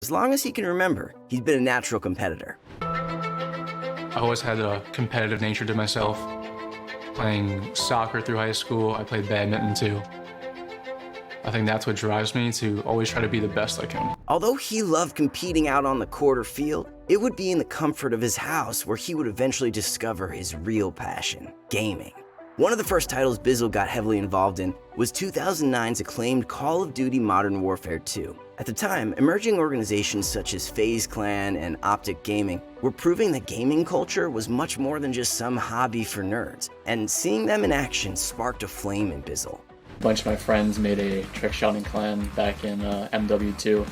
As long as he can remember, he's been a natural competitor. I always had a competitive nature to myself. Playing soccer through high school, I played badminton too. I think that's what drives me to always try to be the best I can. Although he loved competing out on the court or field, it would be in the comfort of his house where he would eventually discover his real passion, gaming. One of the first titles Bizzle got heavily involved in was 2009's acclaimed Call of Duty Modern Warfare 2. At the time, emerging organizations such as FaZe Clan and Optic Gaming were proving that gaming culture was much more than just some hobby for nerds, and seeing them in action sparked a flame in Bizzle. A bunch of my friends made a trick shotting clan back in MW2,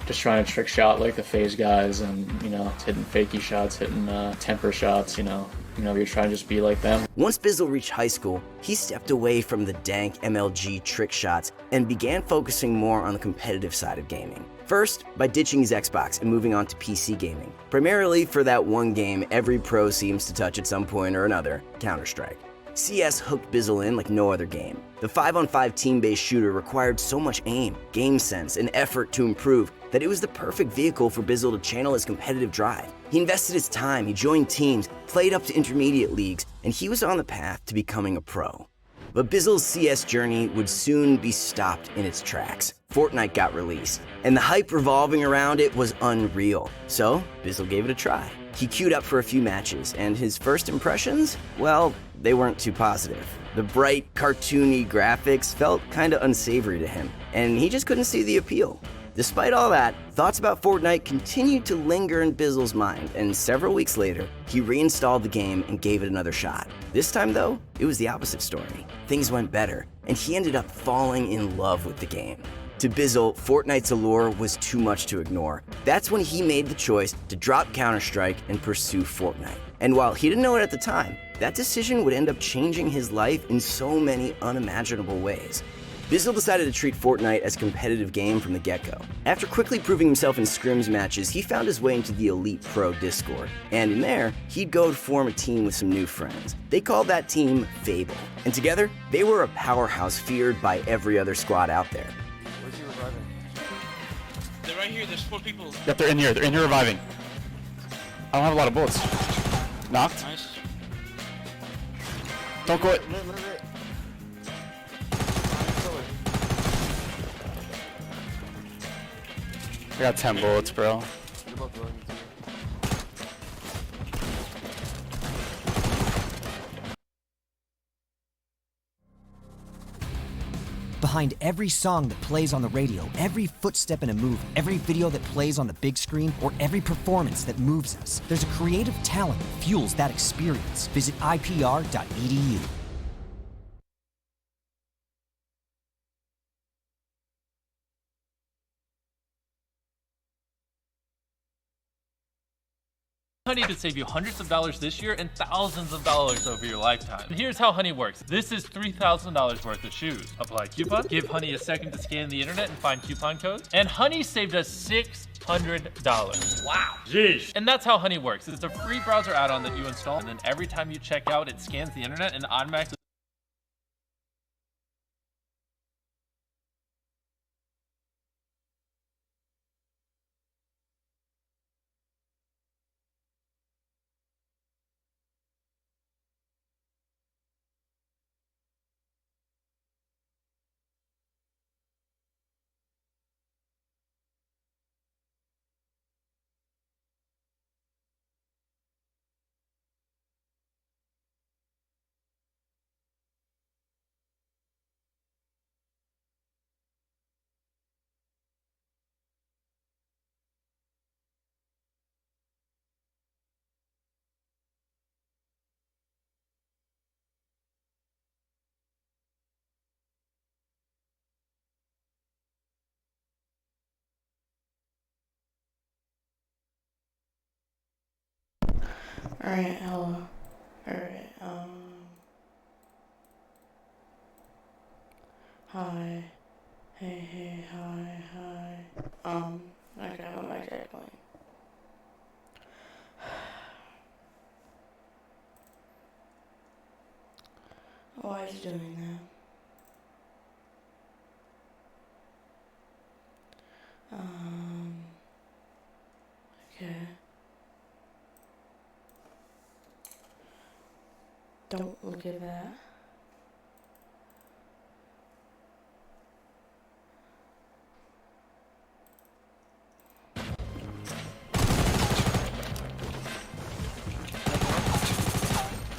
just trying to trick shot like the FaZe guys, and hitting fakey shots, hitting temper shots, you're trying to just be like them. Once Bizzle reached high school, he stepped away from the dank MLG trick shots and began focusing more on the competitive side of gaming. First, by ditching his Xbox and moving on to PC gaming, primarily for that one game every pro seems to touch at some point or another, Counter-Strike. CS hooked Bizzle in like no other game. The 5-on-5 team-based shooter required so much aim, game sense, and effort to improve that it was the perfect vehicle for Bizzle to channel his competitive drive. He invested his time, he joined teams, played up to intermediate leagues, and he was on the path to becoming a pro. But Bizzle's CS journey would soon be stopped in its tracks. Fortnite got released, and the hype revolving around it was unreal. So, Bizzle gave it a try. He queued up for a few matches, and his first impressions, well, they weren't too positive. The bright, cartoony graphics felt kinda unsavory to him, and he just couldn't see the appeal. Despite all that, thoughts about Fortnite continued to linger in Bizzle's mind, and several weeks later, he reinstalled the game and gave it another shot. This time though, it was the opposite story. Things went better, and he ended up falling in love with the game. To Bizzle, Fortnite's allure was too much to ignore. That's when he made the choice to drop Counter-Strike and pursue Fortnite. And while he didn't know it at the time, that decision would end up changing his life in so many unimaginable ways. Bizzle decided to treat Fortnite as a competitive game from the get-go. After quickly proving himself in scrims matches, he found his way into the Elite Pro Discord. And in there, he'd go to form a team with some new friends. They called that team Fable. And together, they were a powerhouse feared by every other squad out there. Where's he reviving? They're right here, there's 4 people. Yep, they're in here reviving. I don't have a lot of bullets. Knocked. Nice. Don't go it. I got 10 bullets, bro. Behind every song that plays on the radio, every footstep in a movie, every video that plays on the big screen, or every performance that moves us, there's a creative talent that fuels that experience. Visit ipr.edu. Honey could save you hundreds of dollars this year and thousands of dollars over your lifetime. And here's how Honey works. This is $3,000 worth of shoes. Apply coupon, give Honey a second to scan the internet and find coupon codes, and Honey saved us $600. Wow. Jeez. And that's how Honey works. It's a free browser add-on that you install, and then every time you check out, it scans the internet and automatically Alright, hello. Alright, hi. Hey, hi. Okay, what am I exactly? Why is he doing that? Don't look at that.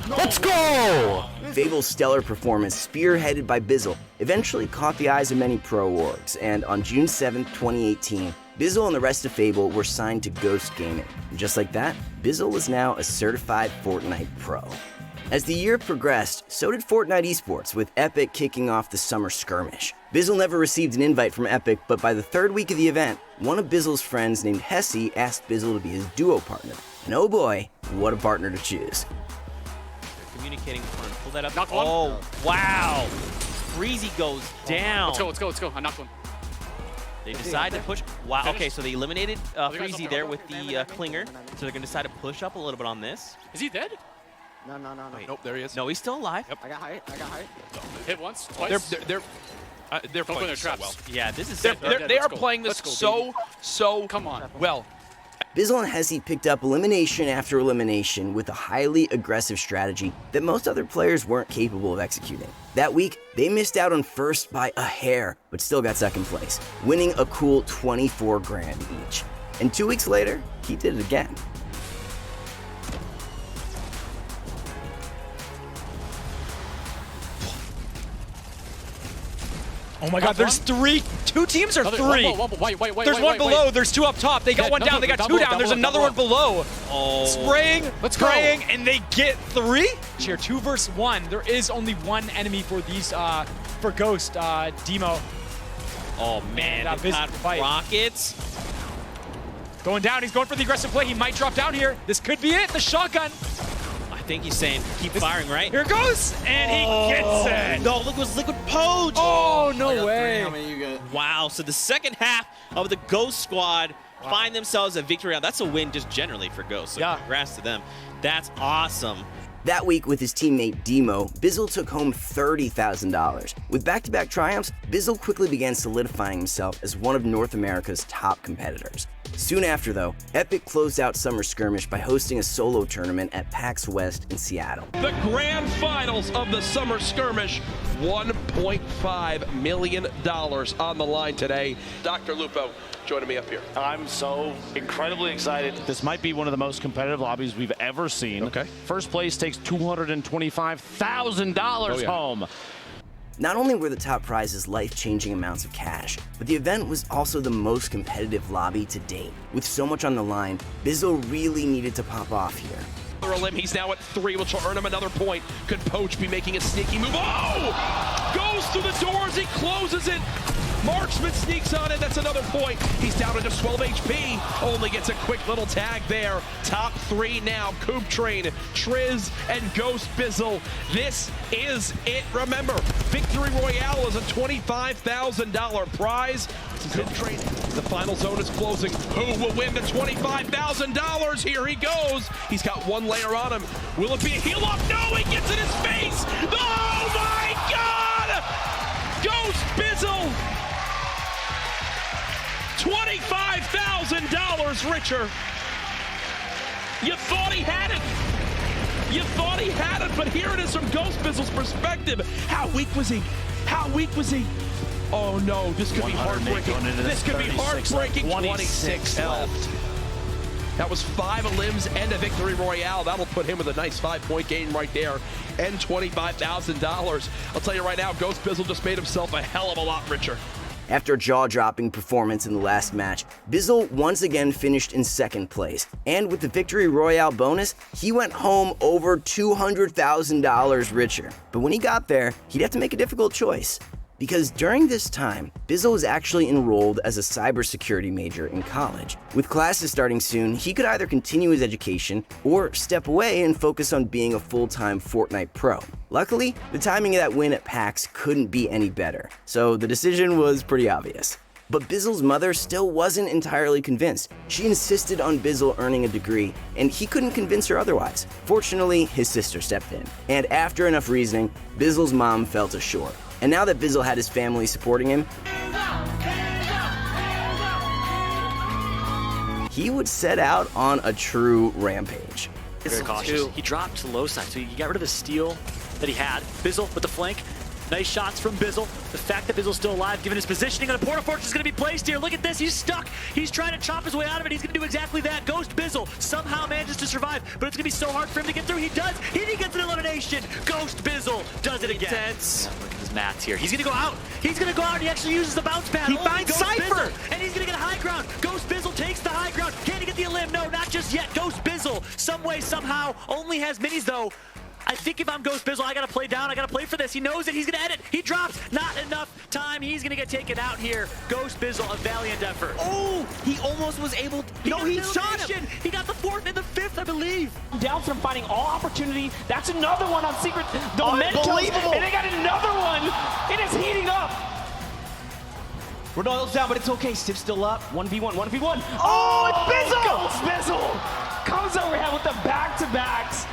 Let's go! Fable's stellar performance, spearheaded by Bizzle, eventually caught the eyes of many pro orgs, and on June 7, 2018, Bizzle and the rest of Fable were signed to Ghost Gaming. And just like that, Bizzle is now a certified Fortnite pro. As the year progressed, so did Fortnite Esports, with Epic kicking off the summer skirmish. Bizzle never received an invite from Epic, but by the third week of the event, one of Bizzle's friends named Hesse asked Bizzle to be his duo partner. And oh boy, what a partner to choose. Communicating with front. Pull that up. Knock one. Oh, wow. Freezy goes down. Let's go. I knocked one. They decide to push. Wow, okay, so they eliminated Freezy there with the Klinger. So they're going to decide to push up a little bit on this. Is he dead? No. Wait. Nope, there he is. No, he's still alive. Yep. I got height. Hit once, twice. They're Don't playing go their so traps. well. Yeah, this is They are go. playing this Let's go, so Come on. well. Bizzle and Hesse picked up elimination after elimination with a highly aggressive strategy that most other players weren't capable of executing. That week, they missed out on first by a hair, but still got second place, winning a cool 24 grand each. And 2 weeks later, he did it again. Oh my god, there's three. Two teams or three? Wait. There's one below, there's two up top. They got one down, they got two down, there's another one below. Oh. Spraying, Let's go. praying, and they get three? Here, 2 versus 1. There is only one enemy for these, for Ghost, Demo. Oh, man. And, They've Bizzle got fight. rockets. Going down, he's going for the aggressive play. He might drop down here. This could be it, the shotgun. I think he's saying keep firing, right? Here it goes, and he gets it. No, look, it was Liquid Poach. Oh, no way. How many you got? Wow, so the second half of the Ghost squad find themselves a victory round. That's a win just generally for Ghost, so Yeah. congrats to them. That's awesome. That week with his teammate Demo, Bizzle took home $30,000. With back-to-back triumphs, Bizzle quickly began solidifying himself as one of North America's top competitors. Soon after, though, Epic closed out Summer Skirmish by hosting a solo tournament at PAX West in Seattle. The grand finals of the Summer Skirmish, $1.5 million on the line today. Dr. Lupo joining me up here. I'm so incredibly excited. This might be one of the most competitive lobbies we've ever seen. Okay. First place takes $225,000 home. Not only were the top prizes life-changing amounts of cash, but the event was also the most competitive lobby to date. With so much on the line, Bizzle really needed to pop off here. He's now at 3, which will earn him another point. Could Poach be making a sneaky move? Oh! Goes through the doors, he closes it. Marksman sneaks on it, that's another point. He's down to just 12 HP, only gets a quick little tag there. Top 3 now, Coop Train, Triz, and Ghost Bizzle. This is it. Remember, Victory Royale is a $25,000 prize. Coop Train, the final zone is closing. Who will win the $25,000? Here he goes. He's got one layer on him. Will it be a heal up? No, he gets in his face. Oh my God! Ghost Bizzle! $25,000 richer. You thought he had it. You thought he had it, but here it is from Ghost Bizzle's perspective. How weak was he? How weak was he? Oh no, this could be heartbreaking. This could be heartbreaking. 26 left. That was 5 limbs and a Victory Royale. That'll put him with a nice 5-point gain right there and $25,000. I'll tell you right now, Ghost Bizzle just made himself a hell of a lot richer. After a jaw-dropping performance in the last match, Bizzle once again finished in second place, and with the Victory Royale bonus, he went home over $200,000 richer. But when he got there, he'd have to make a difficult choice. Because during this time, Bizzle was actually enrolled as a cybersecurity major in college. With classes starting soon, he could either continue his education or step away and focus on being a full-time Fortnite pro. Luckily, the timing of that win at PAX couldn't be any better, so the decision was pretty obvious. But Bizzle's mother still wasn't entirely convinced. She insisted on Bizzle earning a degree, and he couldn't convince her otherwise. Fortunately, his sister stepped in, and after enough reasoning, Bizzle's mom felt assured. And now that Bizzle had his family supporting him, he would set out on a true rampage. Very cautious. He dropped to the low side, so he got rid of the steal that he had. Bizzle with the flank. Nice shots from Bizzle. The fact that Bizzle's still alive, given his positioning, and a Porta Fortress is going to be placed here. Look at this. He's stuck. He's trying to chop his way out of it. He's going to do exactly that. Ghost Bizzle somehow manages to survive, but it's going to be so hard for him to get through. He does. He gets an elimination. Ghost Bizzle does it again. Yeah, look at his mats here. He's going to go out. He's going to go out, and he actually uses the bounce pad. He finds Cypher. And he's going to get high ground. Ghost Bizzle takes the high ground. Can he get the elim? No, not just yet. Ghost Bizzle, some way, somehow, only has minis, though. I think if I'm Ghost Bizzle, I gotta play down. I gotta play for this. He knows that he's gonna edit. He drops. Not enough time. He's gonna get taken out here. Ghost Bizzle, a valiant effort. Oh, he almost was able to. No, he shot him. He got the 4th and the 5th, I believe. Down from finding all opportunity. That's another one on Secret. Unbelievable. And they got another one. It is heating up. Ronaldo's down, but it's okay. Stiv's still up. 1v1, 1v1. Oh, it's Bizzle! Ghost Bizzle comes overhead with the back-to-backs.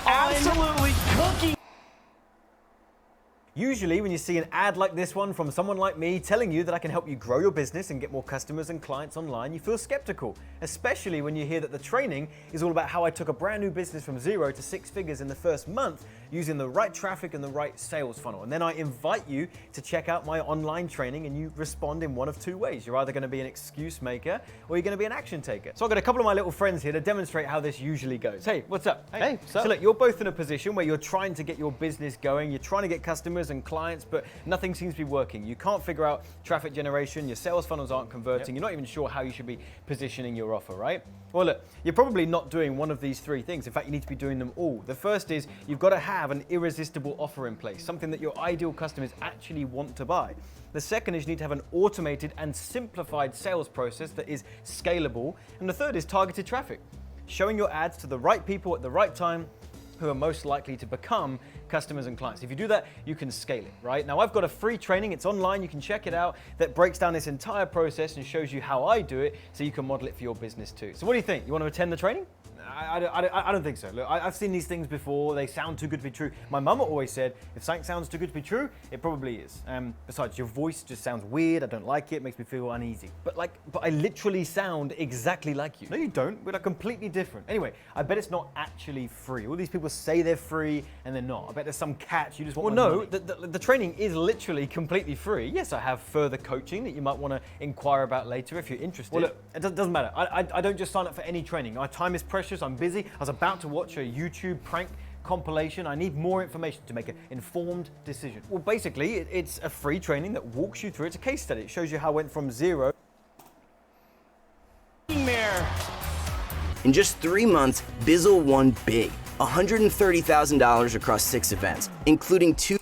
Absolutely cooking. Usually when you see an ad like this one from someone like me telling you that I can help you grow your business and get more customers and clients online, you feel skeptical, especially when you hear that the training is all about how I took a brand new business from 0 to 6 figures in the first month using the right traffic and the right sales funnel. And then I invite you to check out my online training, and you respond in one of two ways. You're either going to be an excuse maker or you're going to be an action taker. So I've got a couple of my little friends here to demonstrate how this usually goes. Hey, what's up? Hey, what's up? So look, you're both in a position where you're trying to get your business going, you're trying to get customers and clients, but nothing seems to be working. You can't figure out traffic generation, your sales funnels aren't converting, You're not even sure how you should be positioning your offer, right? Well look, you're probably not doing one of these three things. In fact, you need to be doing them all. The first is you've got to have an irresistible offer in place, something that your ideal customers actually want to buy. The second is you need to have an automated and simplified sales process that is scalable. And the third is targeted traffic, showing your ads to the right people at the right time who are most likely to become customers and clients. If you do that, you can scale it, right? Now, I've got a free training, it's online, you can check it out, that breaks down this entire process and shows you how I do it so you can model it for your business too. So what do you think? You want to attend the training? I don't think so. Look, I've seen these things before. They sound too good to be true. My mum always said, if something sounds too good to be true, it probably is. Besides, your voice just sounds weird. I don't like it. It makes me feel uneasy. But I literally sound exactly like you. No, you don't. We're completely different. Anyway, I bet it's not actually free. All these people say they're free and they're not. I bet there's some catch. You just want my money. The training is literally completely free. Yes, I have further coaching that you might want to inquire about later if you're interested. Well, look, it doesn't matter. I don't just sign up for any training. My time is precious. I'm busy. I was about to watch a YouTube prank compilation. I need more information to make an informed decision. Well, basically, it's a free training that walks you through. It's a case study. It shows you how I went from 0. In just 3 months, Bizzle won big, $130,000 across 6 events, including 2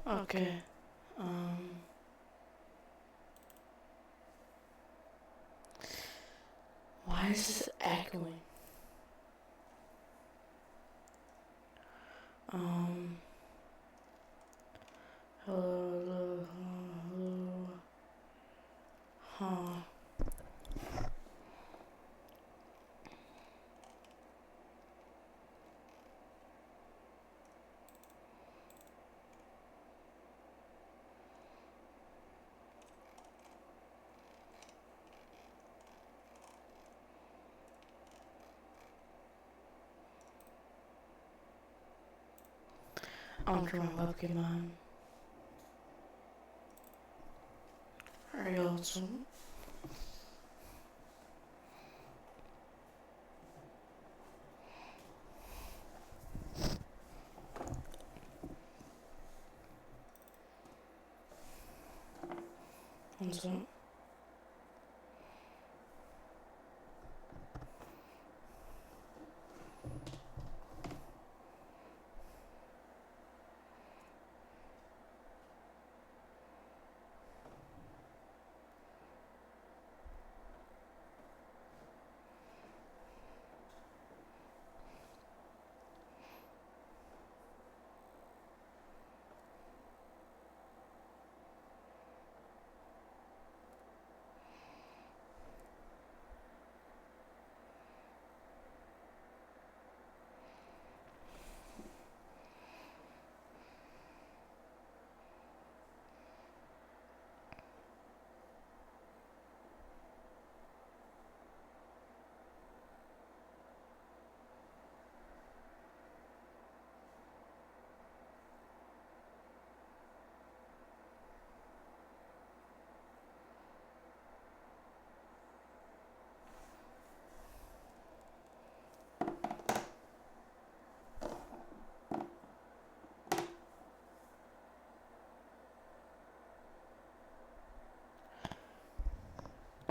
Okay. Why is this echoing? Hello. Huh. Onto my Pokemon. Are you awesome? What's up?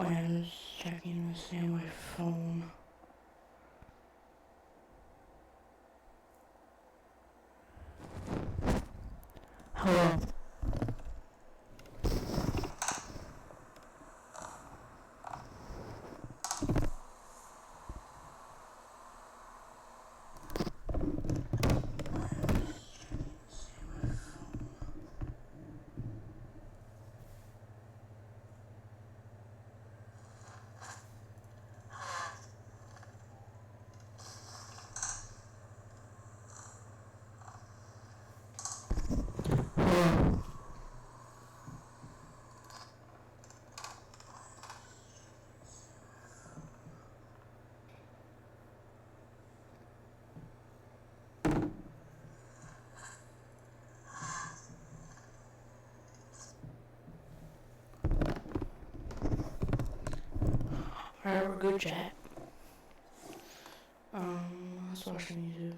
I'm just checking to see my phone. Hello. Alright, we're good, chat. Let's watch YouTube.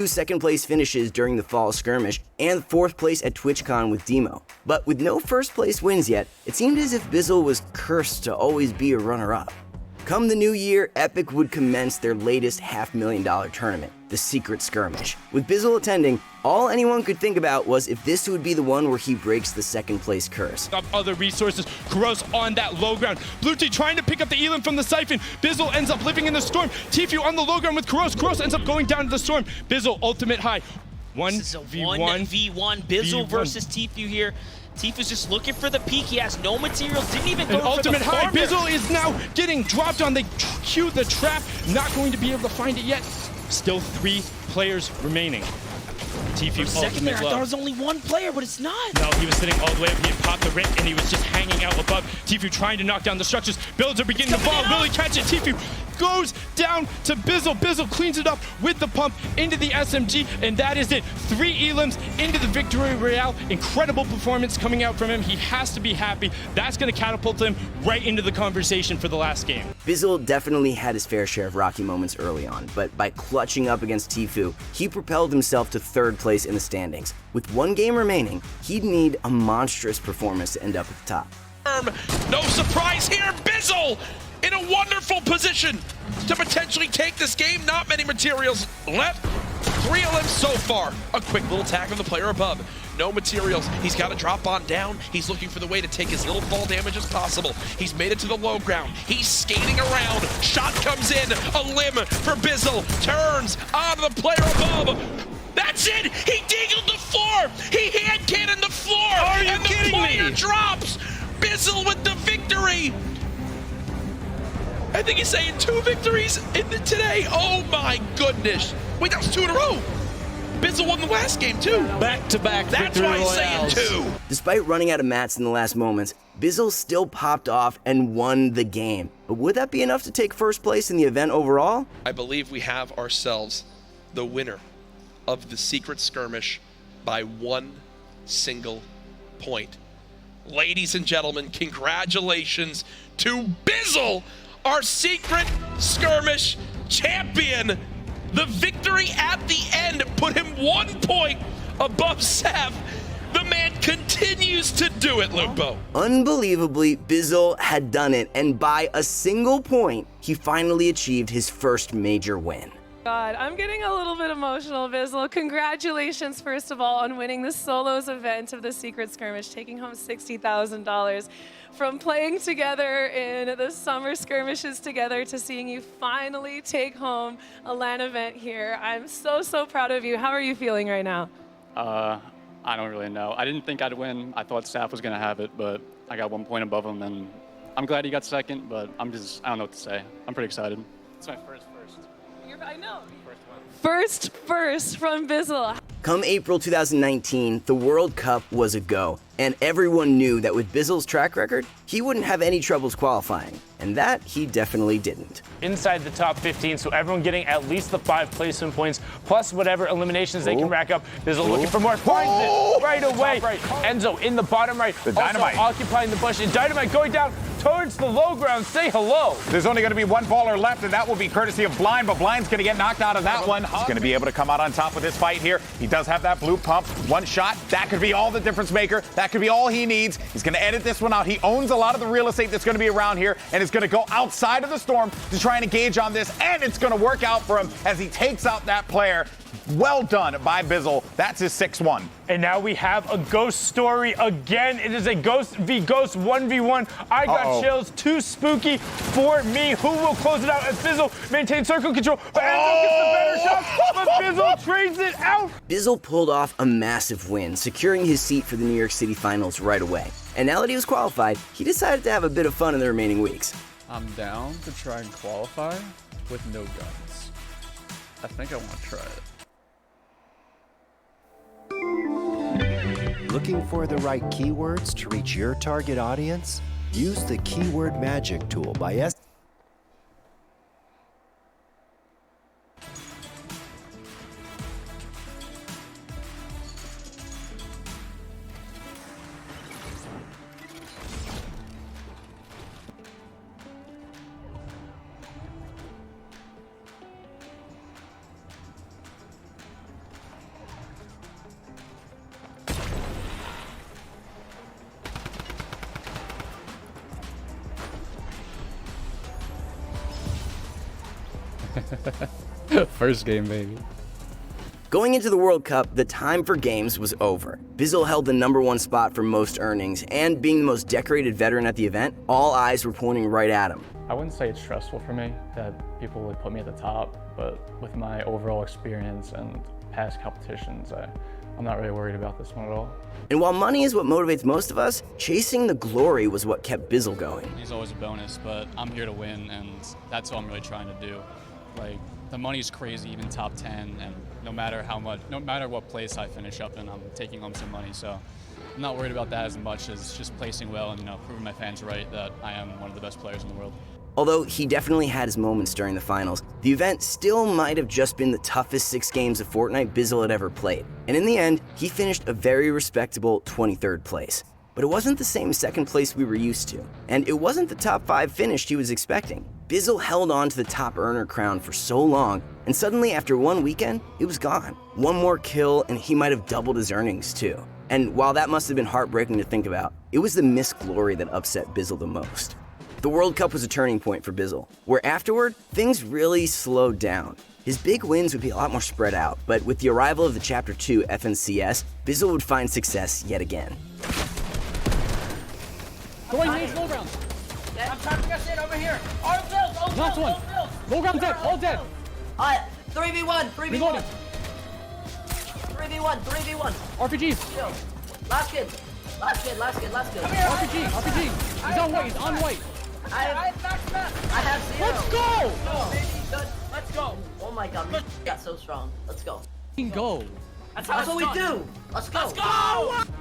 2 second place finishes during the fall skirmish, and 4th place at TwitchCon with Demo. But with no first place wins yet, it seemed as if Bizzle was cursed to always be a runner-up. Come the new year, Epic would commence their latest $500,000 tournament, the Secret Skirmish. With Bizzle attending, all anyone could think about was if this would be the one where he breaks the 2nd place curse. Up other resources, Kuros on that low ground. Blue team trying to pick up the Elam from the Siphon. Bizzle ends up living in the storm. Tfue on the low ground with Kuros. Kuros ends up going down to the storm. Bizzle ultimate high. 1v1. Bizzle versus Tfue here. Tfue's just looking for the peak. He has no materials. Didn't even go for ultimate the high. farmer. Bizzle is now getting dropped on. They cue the trap. Not going to be able to find it yet. Still 3 players remaining. Tfue second there, ultimate I low. thought it was only 1 player, but it's not. No, he was sitting all the way up. He had popped the Rick, and he was just hanging out above. Tfue trying to knock down the structures. Builds are beginning to fall. Will he catch it? Tfue goes down to Bizzle. Bizzle cleans it up with the pump into the SMG, and that is it. 3 Elams into the Victory Royale. Incredible performance coming out from him. He has to be happy. That's going to catapult him right into the conversation for the last game. Bizzle definitely had his fair share of rocky moments early on, but by clutching up against Tfue, he propelled himself to 3rd place in the standings. With 1 game remaining, he'd need a monstrous performance to end up at the top. No surprise here, Bizzle in a wonderful position to potentially take this game. Not many materials left. 3 LMs so far. A quick little tag from the player above. No materials. He's got to drop on down. He's looking for the way to take as little fall damage as possible. He's made it to the low ground. He's skating around. Shot comes in. A limb for Bizzle. Turns on the player above. That's it! He deagled the floor! He hand cannoned the floor! Are you and kidding the player me? drops! Bizzle with the victory! I think he's saying 2 victories today. Oh my goodness. Wait, that was 2 in a row. Bizzle won the last game too. Back-to-back That's victory why he's saying royales. 2. Despite running out of mats in the last moments, Bizzle still popped off and won the game. But would that be enough to take first place in the event overall? I believe we have ourselves the winner of the secret skirmish by 1 single point. Ladies and gentlemen, congratulations to Bizzle, our secret skirmish champion. The victory at the end put him 1 point above Sav. The man continues to do it, Lupo. Unbelievably, Bizzle had done it, and by a single point, he finally achieved his first major win. God, I'm getting a little bit emotional, Bizzle. Congratulations, first of all, on winning the solos event of the Secret Skirmish, taking home $60,000. From playing together in the summer skirmishes together to seeing you finally take home a LAN event here. I'm so, so proud of you. How are you feeling right now? I don't really know. I didn't think I'd win. I thought Saf was going to have it, but I got 1 point above him, and I'm glad he got second, but I don't know what to say. I'm pretty excited. It's my first. I know. First from Bizzle. Come April 2019, the World Cup was a go, and everyone knew that with Bizzle's track record, he wouldn't have any troubles qualifying, and that he definitely didn't. Inside the top 15, so everyone getting at least the 5 placement points, plus whatever eliminations they can rack up. Bizzle looking for more, finds it right away. Right. Enzo in the bottom right, the Dynamite also occupying the bush, and Dynamite going down towards the low ground. Say hello. There's only going to be 1 baller left, and that will be courtesy of Blind, but Blind's going to get knocked out of that one. He's going to be able to come out on top with this fight here. He does have that blue pump. 1 shot. That could be all the difference maker. That could be all he needs. He's going to edit this one out. He owns a lot of the real estate that's going to be around here, and is going to go outside of the storm to try and engage on this, and it's going to work out for him as he takes out that player. Well done by Bizzle. That's his 6-1. And now we have a ghost story again. It is a ghost v ghost 1v1. I got chills. Too spooky for me. Who will close it out as Bizzle maintains circle control? But Enzo gets the better shot, but Bizzle trades it out. Bizzle pulled off a massive win, securing his seat for the New York City Finals right away. And now that he was qualified, he decided to have a bit of fun in the remaining weeks. I'm down to try and qualify with no guns. I think I want to try it. Looking for the right keywords to reach your target audience? Use the Keyword Magic tool by S. First game, baby. Going into the World Cup, the time for games was over. Bizzle held the #1 spot for most earnings, and being the most decorated veteran at the event, all eyes were pointing right at him. I wouldn't say it's stressful for me that people would put me at the top, but with my overall experience and past competitions, I'm not really worried about this one at all. And while money is what motivates most of us, chasing the glory was what kept Bizzle going. He's always a bonus, but I'm here to win, and that's what I'm really trying to do. Like, the money's crazy, even top 10, and no matter what place I finish up in, I'm taking home some money. So I'm not worried about that as much as just placing well and proving my fans right that I am one of the best players in the world. Although he definitely had his moments during the finals, the event still might have just been the toughest 6 games of Fortnite Bizzle had ever played. And in the end, he finished a very respectable 23rd place. But it wasn't the same 2nd place we were used to. And it wasn't the top 5 finish he was expecting. Bizzle held on to the top earner crown for so long, and suddenly after 1 weekend, it was gone. 1 more kill and he might have doubled his earnings too. And while that must have been heartbreaking to think about, it was the missed glory that upset Bizzle the most. The World Cup was a turning point for Bizzle, where afterward, things really slowed down. His big wins would be a lot more spread out, but with the arrival of the Chapter 2 FNCS, Bizzle would find success yet again. Going Nate low ground. I'm trying to get in over here. All bills, last one. Low ground dead, all dead. 3v1, 3v1. 3v1, 3v1. RPGs. Last kid. Come here. RPG. He's on white, he's on white. I have 0. Let's go! Let's go. Oh my god, we got so strong. Let's go. Go. That's what we do. Let's go.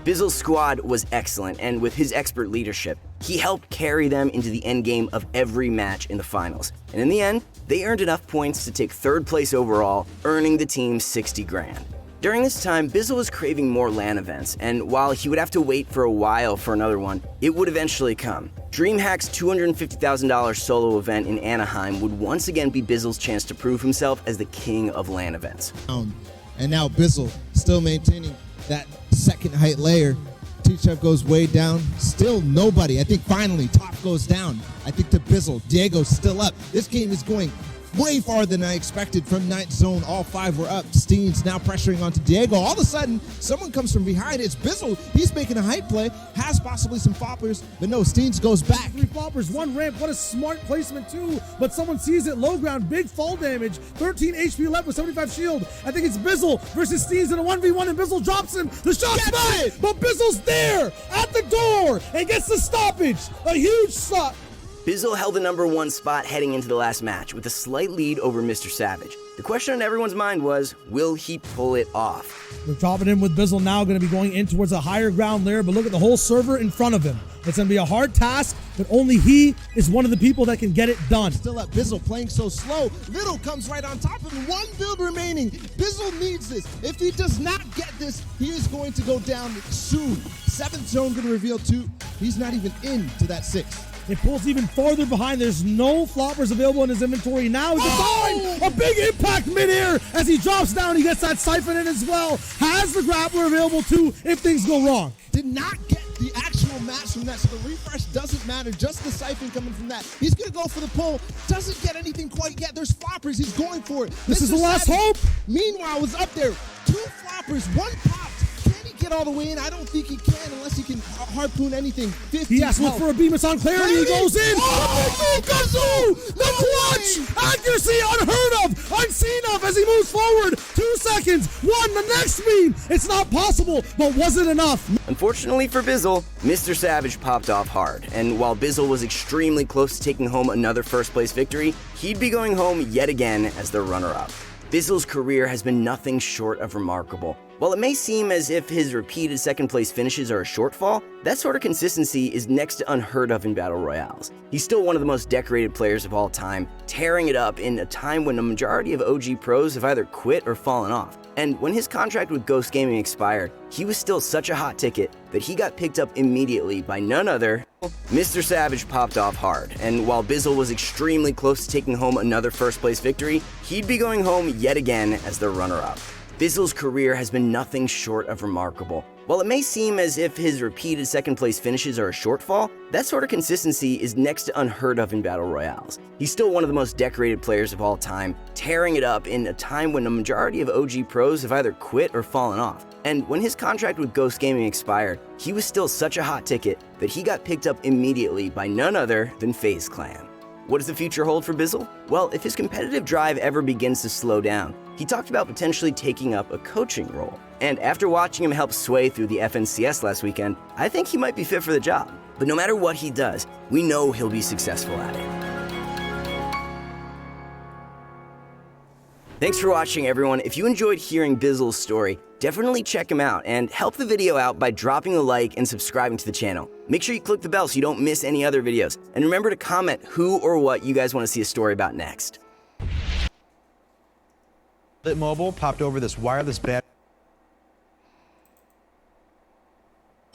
Bizzle's squad was excellent, and with his expert leadership, he helped carry them into the endgame of every match in the finals. And in the end, they earned enough points to take 3rd place overall, earning the team 60 grand. During this time, Bizzle was craving more LAN events, and while he would have to wait for a while for another one, it would eventually come. DreamHack's $250,000 solo event in Anaheim would once again be Bizzle's chance to prove himself as the king of LAN events. And now Bizzle still maintaining that second height layer. T-Chef goes way down. Still nobody. I think finally Top goes down. I think to Bizzle. Diego's still up. This game is going way farther than I expected from Ninth Zone. All 5 were up. Steen's now pressuring onto Diego. All of a sudden, someone comes from behind. It's Bizzle. He's making a height play. Has possibly some floppers, but no, Steen's goes back. 3 floppers, 1 ramp. What a smart placement, too. But someone sees it. Low ground, big fall damage. 13 HP left with 75 shield. I think it's Bizzle versus Steen's in a 1v1, and Bizzle drops him. The shot's not, but Bizzle's there at the door and gets the stoppage. A huge stop. Bizzle held the #1 spot heading into the last match with a slight lead over Mr. Savage. The question on everyone's mind was, will he pull it off? They're dropping him with Bizzle now, going to be going in towards a higher ground layer, but look at the whole server in front of him. It's going to be a hard task, but only he is one of the people that can get it done. Still up, Bizzle playing so slow. Little comes right on top of him. 1 build remaining. Bizzle needs this. If he does not get this, he is going to go down soon. 7th Zone going to reveal 2. He's not even into that 6. It pulls even farther behind. There's no floppers available in his inventory. Now he's a big impact midair as he drops down. He gets that siphon in as well. Has the grappler available too if things go wrong. Did not get the actual match from that, so the refresh doesn't matter. Just the siphon coming from that. He's going to go for the pull. Doesn't get anything quite yet. There's floppers. He's going for it. This is the last hope. Meanwhile, was up there. 2 floppers, 1 popped. Get all the way in. I don't think he can unless he can harpoon anything. He has to look for a beam. It's on clarity. He goes in. Oh, Bizzle! The clutch! Accuracy unheard of, unseen of as he moves forward. 2 seconds. 1, the next beam. It's not possible, but was it enough? Unfortunately for Bizzle, Mr. Savage popped off hard, and while Bizzle was extremely close to taking home another 1st place victory, he'd be going home yet again as the runner-up. Bizzle's career has been nothing short of remarkable. While it may seem as if his repeated 2nd place finishes are a shortfall, that sort of consistency is next to unheard of in Battle Royales. He's still one of the most decorated players of all time, tearing it up in a time when the majority of OG pros have either quit or fallen off. And when his contract with Ghost Gaming expired, he was still such a hot ticket that he got picked up immediately by none other. Mr. Savage popped off hard, and while Bizzle was extremely close to taking home another 1st place victory, he'd be going home yet again as the runner-up. Bizzle's career has been nothing short of remarkable. While it may seem as if his repeated 2nd place finishes are a shortfall, that sort of consistency is next to unheard of in Battle Royales. He's still one of the most decorated players of all time, tearing it up in a time when the majority of OG pros have either quit or fallen off. And when his contract with Ghost Gaming expired, he was still such a hot ticket that he got picked up immediately by none other than FaZe Clan. What does the future hold for Bizzle? Well, if his competitive drive ever begins to slow down, he talked about potentially taking up a coaching role. And after watching him help sway through the FNCS last weekend, I think he might be fit for the job. But no matter what he does, we know he'll be successful at it. Thanks for watching, everyone. If you enjoyed hearing Bizzle's story, definitely check him out and help the video out by dropping a like and subscribing to the channel. Make sure you click the bell so you don't miss any other videos. And remember to comment who or what you guys want to see a story about next. Lit Mobile popped over this wireless bed.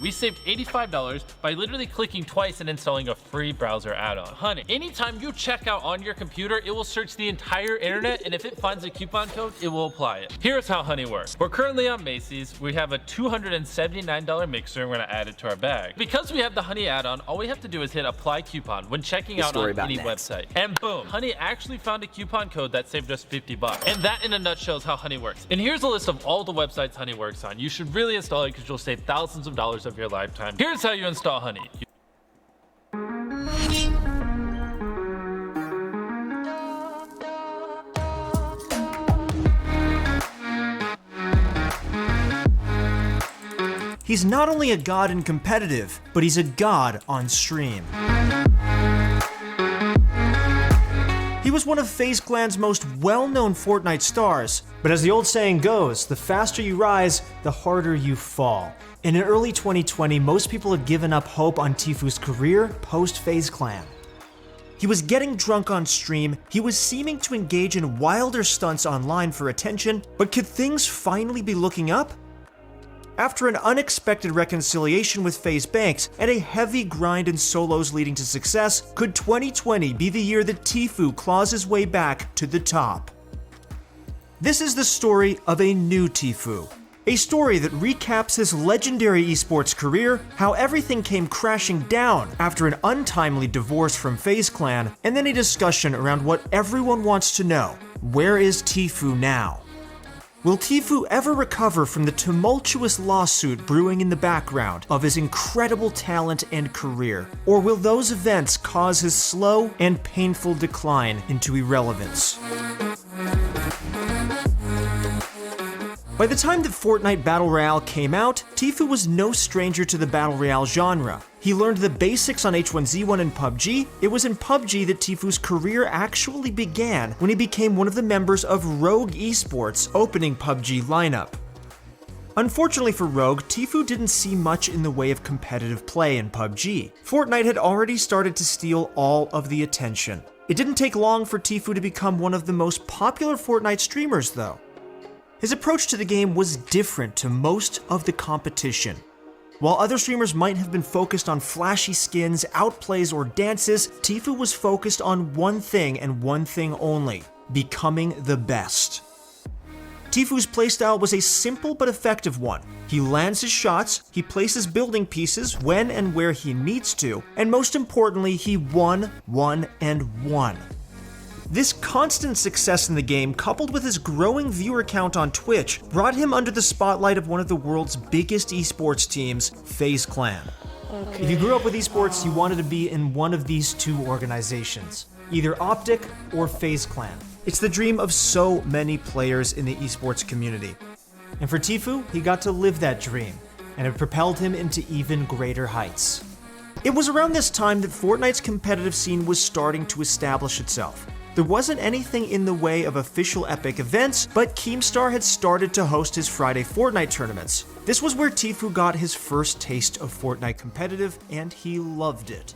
We saved $85 by literally clicking twice and installing a free browser add-on. Honey, anytime you check out on your computer, it will search the entire internet, and if it finds a coupon code, it will apply it. Here's how Honey works. We're currently on Macy's. We have a $279 mixer. We're gonna add it to our bag. Because we have the Honey add-on, all we have to do is hit apply coupon when checking out on any website. And boom, Honey actually found a coupon code that saved us $50. And that in a nutshell is how Honey works. And here's a list of all the websites Honey works on. You should really install it because you'll save thousands of dollars of your lifetime. Here's how you install Honey. He's not only a god in competitive, but he's a god on stream. He was one of FaZe Clan's most well-known Fortnite stars, but as the old saying goes, the faster you rise, the harder you fall. And in early 2020, most people had given up hope on Tfue's career post-FaZe Clan. He was getting drunk on stream, he was seeming to engage in wilder stunts online for attention, but could things finally be looking up? After an unexpected reconciliation with FaZe Banks and a heavy grind in solos leading to success, could 2020 be the year that Tfue claws his way back to the top? This is the story of a new Tfue. A story that recaps his legendary esports career, how everything came crashing down after an untimely divorce from FaZe Clan, and then a discussion around what everyone wants to know: where is Tfue now? Will Tfue ever recover from the tumultuous lawsuit brewing in the background of his incredible talent and career? Or will those events cause his slow and painful decline into irrelevance? By the time that Fortnite Battle Royale came out, Tfue was no stranger to the Battle Royale genre. He learned the basics on H1Z1 and PUBG. It was in PUBG that Tfue's career actually began when he became one of the members of Rogue Esports' opening PUBG lineup. Unfortunately for Rogue, Tfue didn't see much in the way of competitive play in PUBG. Fortnite had already started to steal all of the attention. It didn't take long for Tfue to become one of the most popular Fortnite streamers though. His approach to the game was different to most of the competition. While other streamers might have been focused on flashy skins, outplays, or dances, Tfue was focused on one thing and one thing only: becoming the best. Tfue's playstyle was a simple but effective one. He lands his shots, he places building pieces when and where he needs to, and most importantly, he won. This constant success in the game, coupled with his growing viewer count on Twitch, brought him under the spotlight of one of the world's biggest esports teams, FaZe Clan. If you grew up with esports, you wanted to be in one of these two organizations, either Optic or FaZe Clan. It's the dream of so many players in the esports community. And for Tfue, he got to live that dream, and it propelled him into even greater heights. It was around this time that Fortnite's competitive scene was starting to establish itself. There wasn't anything in the way of official Epic events, but Keemstar had started to host his Friday Fortnite tournaments. This was where Tfue got his first taste of Fortnite competitive, and he loved it.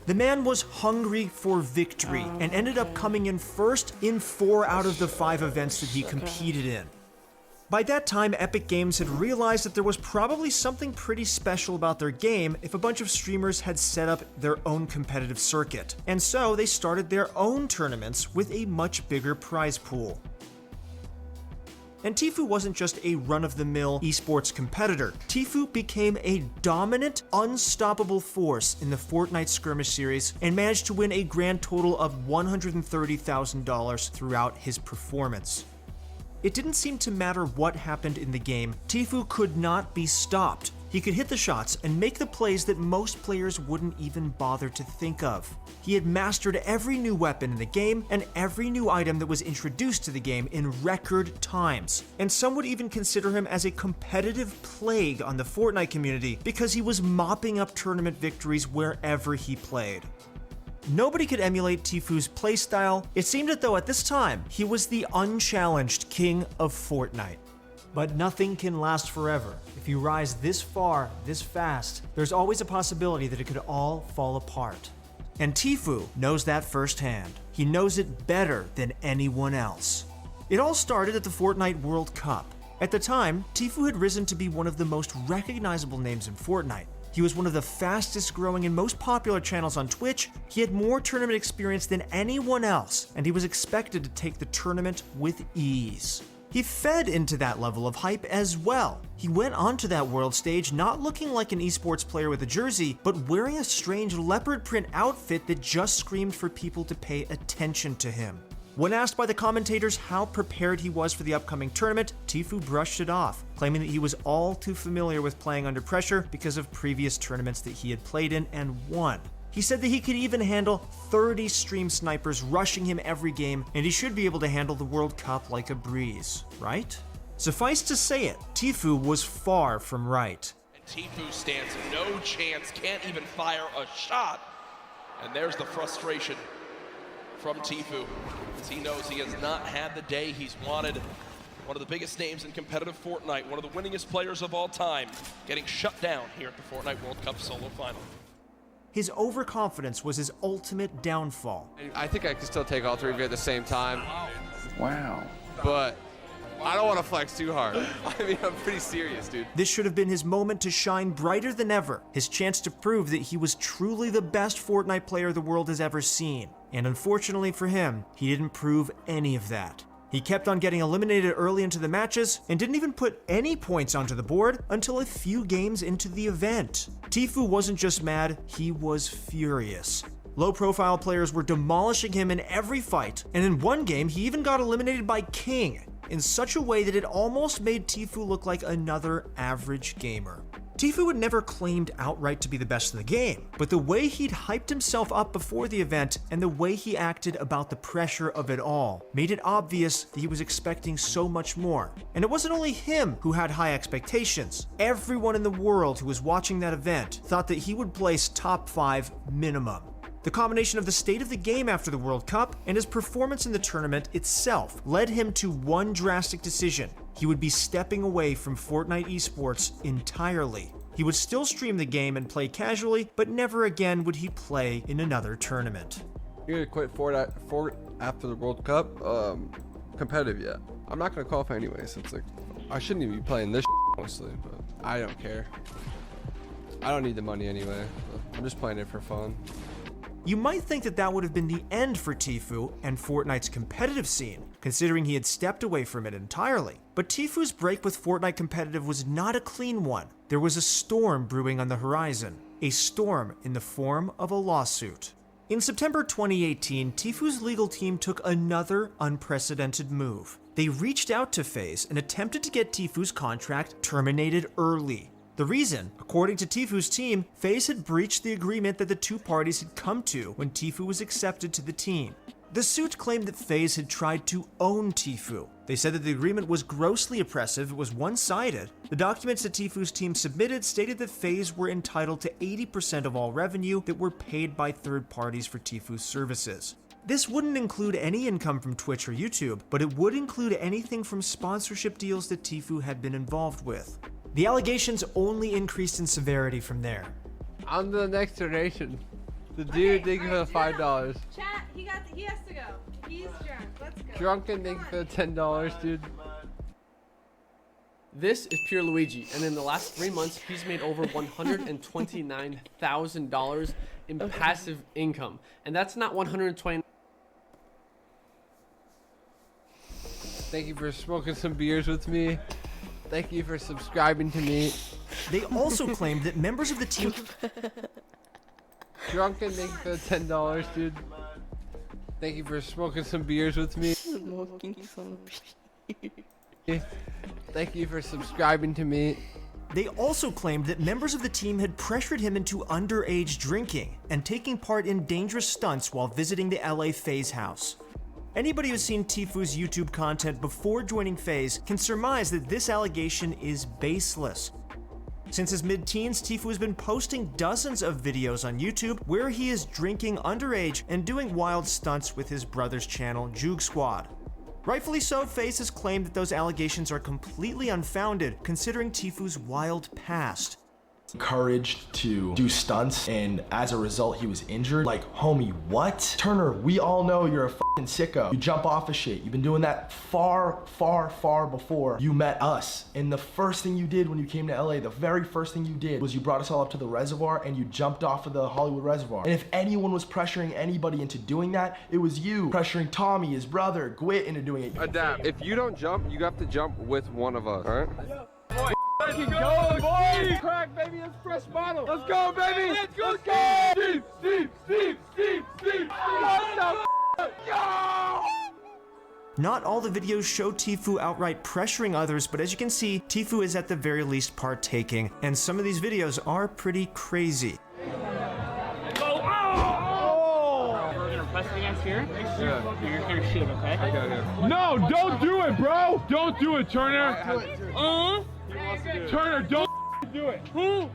The man was hungry for victory, and ended up coming in first in 4 out of the 5 events that he competed in. By that time, Epic Games had realized that there was probably something pretty special about their game if a bunch of streamers had set up their own competitive circuit, and so they started their own tournaments with a much bigger prize pool. And Tfue wasn't just a run-of-the-mill esports competitor. Tfue became a dominant, unstoppable force in the Fortnite Skirmish series and managed to win a grand total of $130,000 throughout his performance. It didn't seem to matter what happened in the game, Tfue could not be stopped. He could hit the shots and make the plays that most players wouldn't even bother to think of. He had mastered every new weapon in the game and every new item that was introduced to the game in record times. And some would even consider him as a competitive plague on the Fortnite community because he was mopping up tournament victories wherever he played. Nobody could emulate Tfue's playstyle. It seemed as though at this time, he was the unchallenged king of Fortnite. But nothing can last forever. If you rise this far, this fast, there's always a possibility that it could all fall apart. And Tfue knows that firsthand. He knows it better than anyone else. It all started at the Fortnite World Cup. At the time, Tfue had risen to be one of the most recognizable names in Fortnite. He was one of the fastest growing and most popular channels on Twitch. He had more tournament experience than anyone else, and he was expected to take the tournament with ease. He fed into that level of hype as well. He went onto that world stage not looking like an esports player with a jersey, but wearing a strange leopard print outfit that just screamed for people to pay attention to him. When asked by the commentators how prepared he was for the upcoming tournament, Tfue brushed it off, claiming that he was all too familiar with playing under pressure because of previous tournaments that he had played in and won. He said that he could even handle 30 stream snipers rushing him every game, and he should be able to handle the World Cup like a breeze, right? Suffice to say it, Tfue was far from right. And Tfue stands no chance, can't even fire a shot. And there's the frustration from Tfue, as he knows he has not had the day he's wanted. One of the biggest names in competitive Fortnite, one of the winningest players of all time, getting shut down here at the Fortnite World Cup Solo Final. His overconfidence was his ultimate downfall. I think I can still take all three of you at the same time. Wow. But I don't want to flex too hard. I mean, I'm pretty serious, dude. This should have been his moment to shine brighter than ever, his chance to prove that he was truly the best Fortnite player the world has ever seen. And unfortunately for him, he didn't prove any of that. He kept on getting eliminated early into the matches and didn't even put any points onto the board until a few games into the event. Tfue wasn't just mad, he was furious. Low-profile players were demolishing him in every fight, and in one game he even got eliminated by King in such a way that it almost made Tfue look like another average gamer. Tfue had never claimed outright to be the best in the game, but the way he'd hyped himself up before the event and the way he acted about the pressure of it all made it obvious that he was expecting so much more. And it wasn't only him who had high expectations. Everyone in the world who was watching that event thought that he would place top 5 minimum. The combination of the state of the game after the World Cup and his performance in the tournament itself led him to one drastic decision. He would be stepping away from Fortnite esports entirely. He would still stream the game and play casually, but never again would he play in another tournament. You're gonna quit Fort after the World Cup? Competitive yet? I'm not gonna qualify anyway, so it's like, I shouldn't even be playing this mostly, but I don't care. I don't need the money anyway. I'm just playing it for fun. You might think that that would have been the end for Tfue and Fortnite's competitive scene, considering he had stepped away from it entirely. But Tfue's break with Fortnite competitive was not a clean one. There was a storm brewing on the horizon, a storm in the form of a lawsuit. In September 2018, Tfue's legal team took another unprecedented move. They reached out to FaZe and attempted to get Tfue's contract terminated early. The reason, according to Tfue's team, FaZe had breached the agreement that the two parties had come to when Tfue was accepted to the team. The suit claimed that FaZe had tried to own Tfue. They said that the agreement was grossly oppressive, it was one-sided. The documents that Tfue's team submitted stated that FaZe were entitled to 80% of all revenue that were paid by third parties for Tfue's services. This wouldn't include any income from Twitch or YouTube, but it would include anything from sponsorship deals that Tfue had been involved with. The allegations only increased in severity from there. On to the next donation. The dude, thank you for the $5. Chat, he has to go. He's drunk. Let's go. Drunken, thank you for the $10, dude. This is Pure Luigi, and in the last 3 months, he's made over $129,000 in passive income. And that's not 120. Thank you for smoking some beers with me. Thank you for subscribing to me. They also claimed that members of the team... Drunken, thank you for the $10, dude. Thank you for smoking some beers with me. Smoking some beers. Thank you for subscribing to me. They also claimed that members of the team had pressured him into underage drinking and taking part in dangerous stunts while visiting the LA FaZe house. Anybody who's seen Tfue's YouTube content before joining FaZe can surmise that this allegation is baseless. Since his mid-teens, Tfue has been posting dozens of videos on YouTube where he is drinking underage and doing wild stunts with his brother's channel, Juke Squad. Rightfully so, FaZe has claimed that those allegations are completely unfounded considering Tfue's wild past. encouraged to do stunts, and as a result he was injured. Like, homie, what? Turner, we all know you're a fucking sicko. You jump off of shit. You've been doing that far before you met us. And the first thing you did when you came to LA, the very first thing you did was you brought us all up to the reservoir and you jumped off of the Hollywood Reservoir. And if anyone was pressuring anybody into doing that, it was you. Pressuring Tommy, his brother, Gwit into doing it. Adapt. If you don't jump, you have to jump with one of us, all right? Let's go, boy! Crack, baby, it's fresh bottle. Let's go, baby! Let's go! Steve! What the Yo! Not all the videos show Tfue outright pressuring others, but as you can see, Tfue is at the very least partaking, and some of these videos are pretty crazy. Oh! We're gonna press it against here. Yeah. You're gonna shoot, okay? Okay. No, don't do it, bro! Don't do it, Turner! Turner, don't do it! Oh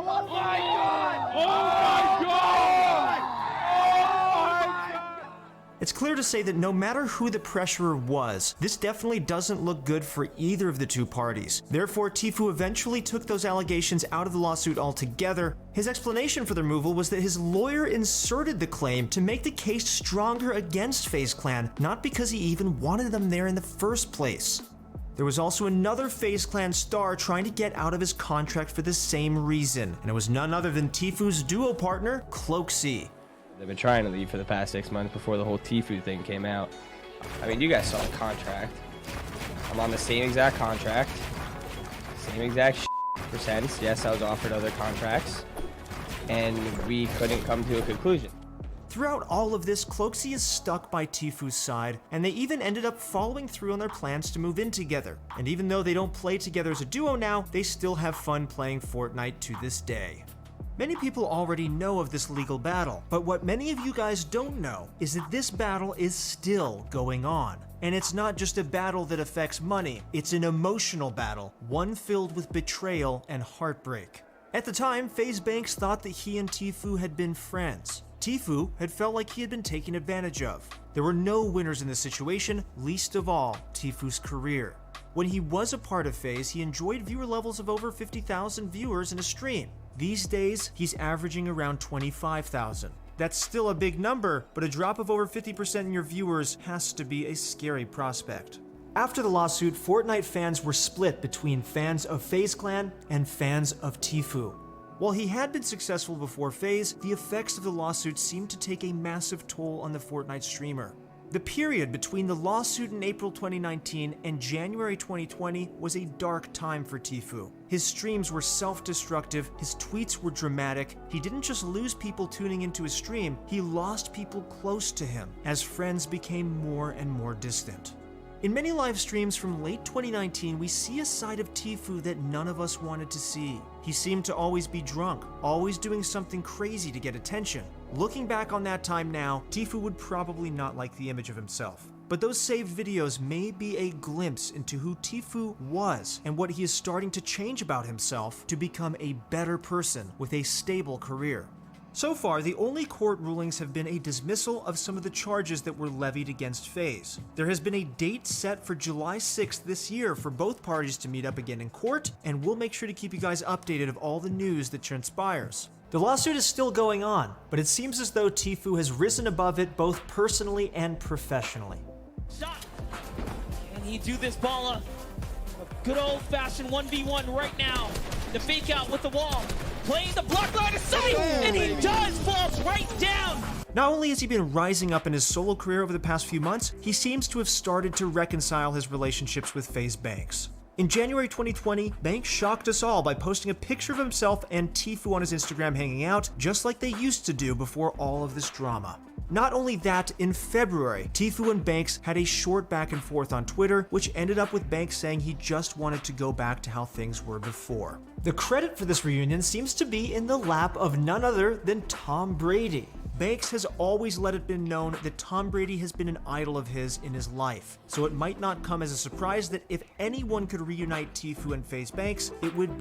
my God! Oh my God! It's clear to say that no matter who the pressurer was, this definitely doesn't look good for either of the two parties. Therefore, Tfue eventually took those allegations out of the lawsuit altogether. His explanation for the removal was that his lawyer inserted the claim to make the case stronger against FaZe Clan, not because he even wanted them there in the first place. There was also another FaZe Clan star trying to get out of his contract for the same reason, and it was none other than Tfue's duo partner, Cloakzy. They've been trying to leave for the past 6 months before the whole Tfue thing came out. I mean, you guys saw the contract. I'm on the same exact contract, same exact percents. Yes, I was offered other contracts, and we couldn't come to a conclusion. Throughout all of this, Cloakzy is stuck by Tfue's side, and they even ended up following through on their plans to move in together. And even though they don't play together as a duo now, they still have fun playing Fortnite to this day. Many people already know of this legal battle, but what many of you guys don't know is that this battle is still going on. And it's not just a battle that affects money, it's an emotional battle, one filled with betrayal and heartbreak. At the time, FaZe Banks thought that he and Tfue had been friends. Tfue had felt like he had been taken advantage of. There were no winners in this situation, least of all Tfue's career. When he was a part of FaZe, he enjoyed viewer levels of over 50,000 viewers in a stream. These days, he's averaging around 25,000. That's still a big number, but a drop of over 50% in your viewers has to be a scary prospect. After the lawsuit, Fortnite fans were split between fans of FaZe Clan and fans of Tfue. While he had been successful before FaZe, the effects of the lawsuit seemed to take a massive toll on the Fortnite streamer. The period between the lawsuit in April 2019 and January 2020 was a dark time for Tfue. His streams were self-destructive, his tweets were dramatic, he didn't just lose people tuning into his stream, he lost people close to him, as friends became more and more distant. In many live streams from late 2019, we see a side of Tfue that none of us wanted to see. He seemed to always be drunk, always doing something crazy to get attention. Looking back on that time now, Tfue would probably not like the image of himself. But those saved videos may be a glimpse into who Tfue was and what he is starting to change about himself to become a better person with a stable career. So far, the only court rulings have been a dismissal of some of the charges that were levied against FaZe. There has been a date set for July 6th this year for both parties to meet up again in court, and we'll make sure to keep you guys updated of all the news that transpires. The lawsuit is still going on, but it seems as though Tfue has risen above it both personally and professionally. Shot! Can he do this, Balla? A good old-fashioned 1v1 right now. The fake out with the wall. Playing the block line of sight, and he does falls right down. Not only has he been rising up in his solo career over the past few months, he seems to have started to reconcile his relationships with FaZe Banks. In January 2020, Banks shocked us all by posting a picture of himself and Tfue on his Instagram hanging out, just like they used to do before all of this drama. Not only that, in February, Tfue and Banks had a short back and forth on Twitter, which ended up with Banks saying he just wanted to go back to how things were before. The credit for this reunion seems to be in the lap of none other than Tom Brady. Banks has always let it be known that Tom Brady has been an idol of his in his life, so it might not come as a surprise that if anyone could reunite Tfue and FaZe Banks, it would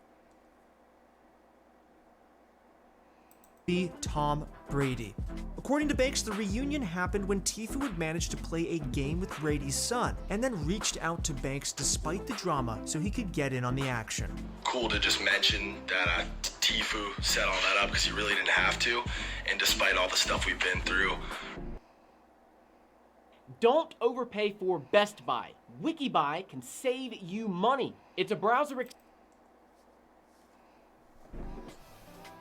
be Tom Brady. According to Banks, the reunion happened when Tfue had managed to play a game with Brady's son, and then reached out to Banks despite the drama so he could get in on the action. Cool to just mention that Tfue set all that up because he really didn't have to, and despite all the stuff we've been through. Don't overpay for Best Buy. WikiBuy can save you money. It's a browser.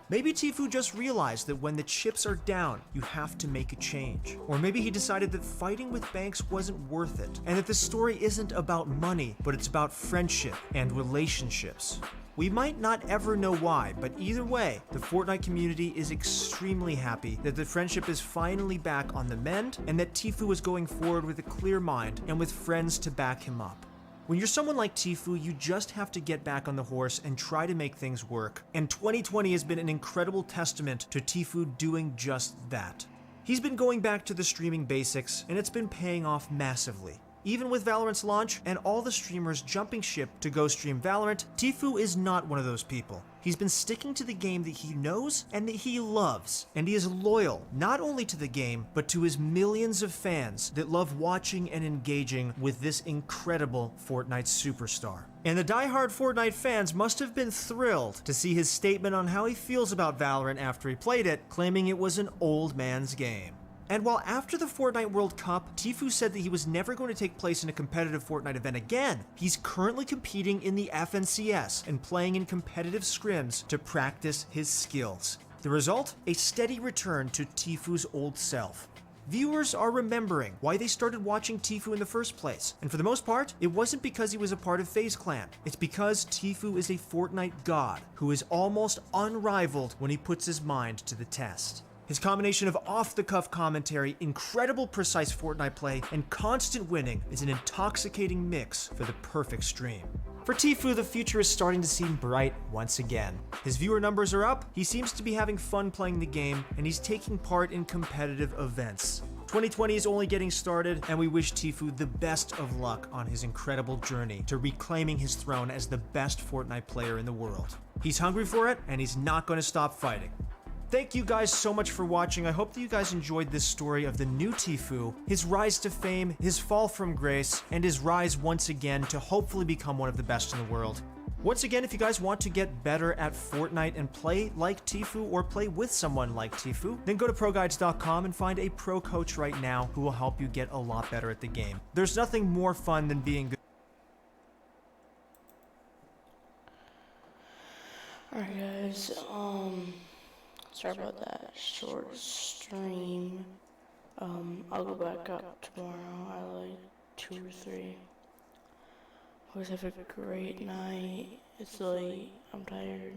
Maybe Tfue just realized that when the chips are down, you have to make a change. Or maybe he decided that fighting with Banks wasn't worth it, and that the story isn't about money, but it's about friendship and relationships. We might not ever know why, but either way, the Fortnite community is extremely happy that the friendship is finally back on the mend, and that Tfue is going forward with a clear mind and with friends to back him up. When you're someone like Tfue, you just have to get back on the horse and try to make things work. And 2020 has been an incredible testament to Tfue doing just that. He's been going back to the streaming basics, and it's been paying off massively. Even with Valorant's launch and all the streamers jumping ship to go stream Valorant, Tfue is not one of those people. He's been sticking to the game that he knows and that he loves, and he is loyal not only to the game, but to his millions of fans that love watching and engaging with this incredible Fortnite superstar. And the diehard Fortnite fans must have been thrilled to see his statement on how he feels about Valorant after he played it, claiming it was an old man's game. And while after the Fortnite World Cup, Tfue said that he was never going to take place in a competitive Fortnite event again, he's currently competing in the FNCS and playing in competitive scrims to practice his skills. The result? A steady return to Tfue's old self. Viewers are remembering why they started watching Tfue in the first place, and for the most part, it wasn't because he was a part of FaZe Clan. It's because Tfue is a Fortnite god who is almost unrivaled when he puts his mind to the test. His combination of off-the-cuff commentary, incredible precise Fortnite play, and constant winning is an intoxicating mix for the perfect stream. For Tfue, the future is starting to seem bright once again. His viewer numbers are up, he seems to be having fun playing the game, and he's taking part in competitive events. 2020 is only getting started, and we wish Tfue the best of luck on his incredible journey to reclaiming his throne as the best Fortnite player in the world. He's hungry for it, and he's not going to stop fighting. Thank you guys so much for watching. I hope that you guys enjoyed this story of the new Tfue, his rise to fame, his fall from grace, and his rise once again to hopefully become one of the best in the world. Once again, if you guys want to get better at Fortnite and play like Tfue or play with someone like Tfue, then go to ProGuides.com and find a pro coach right now who will help you get a lot better at the game. There's nothing more fun than being good. Alright guys, sorry about that short stream. I'll go back up tomorrow at like 2 or 3. Always have a great night. It's late. I'm tired.